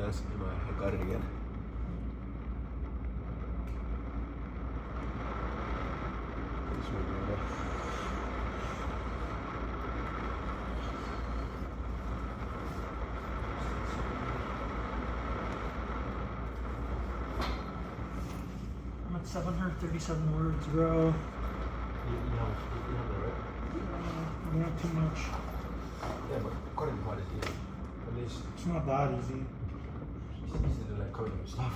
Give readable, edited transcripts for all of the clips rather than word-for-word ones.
last time I got it again. This one right there. I'm at 737 words, bro. You have that, right? I don't have too much. Yeah, but according to what is here, at least It's not that easy. it's easy to like cover your stuff.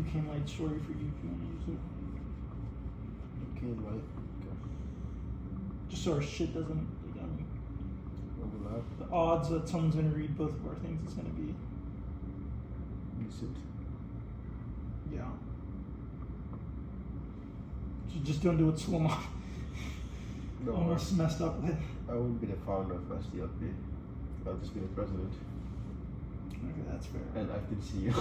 Duquesne Light story for you if you want to use it. Okay, right. Okay. Just so our shit doesn't, like, I mean, Overlap. the odds that someone's gonna read both of our things is gonna be, Decent. yeah. So just don't do what Suleiman No, almost messed up with. I wouldn't be the founder of SDLP. I'll just be the president. Okay, that's fair. And acting CEO.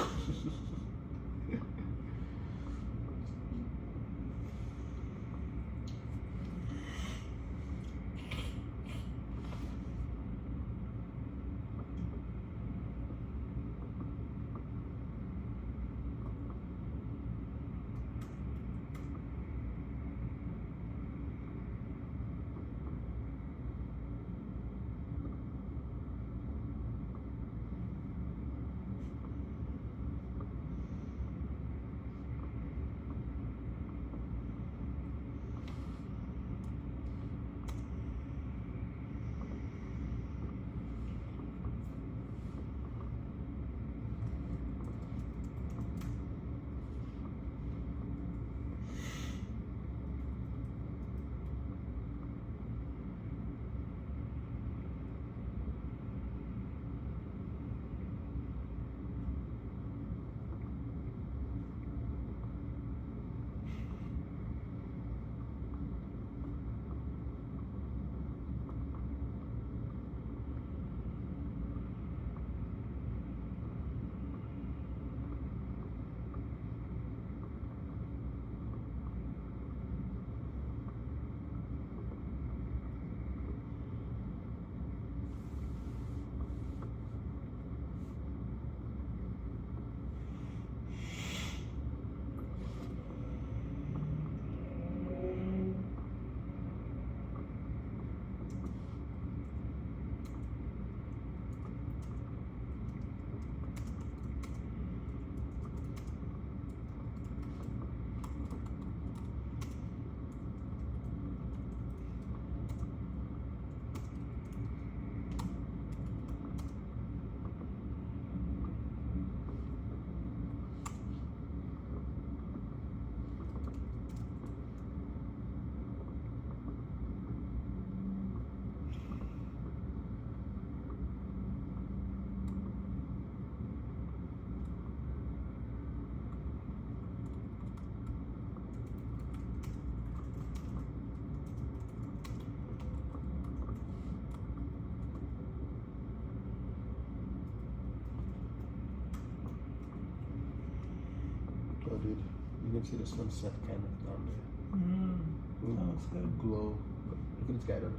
Oh, dude, you can see the sunset kind of down there. That looks good. Glow. Look at this guy though.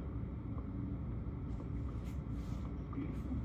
Beautiful.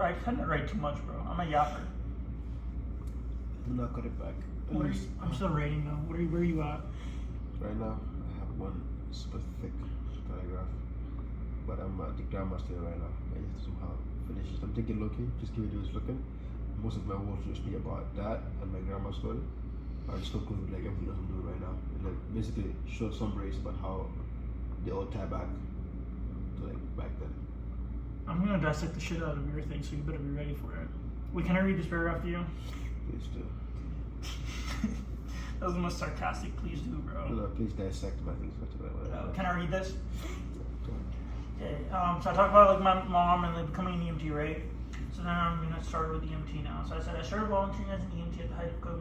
I couldn't write too much, bro. I'm a yapper. I'm not cut it back. At Where are least you, I'm still writing though. Where are you at? right now, I have one super thick paragraph, but I'm at the grammar still right now. I need to somehow finish it. I'm thinking looking, just give it a looking. Most of my work will just be about that and my grammar story. I just conclude with like everything else I'm doing right now. And like basically short summaries about how they all tie back to like back then. I'm gonna dissect the shit out of your thing, so you better be ready for it. Wait, can I read this paragraph to you? Please do. That was the most sarcastic. Please do, bro. No, please dissect my things better than whatever. Can I read this? Go on. Okay. So I talked about like my mom and like becoming an EMT, right? So then I'm gonna start with EMT now. So I said I started volunteering as an EMT at the height of COVID-19.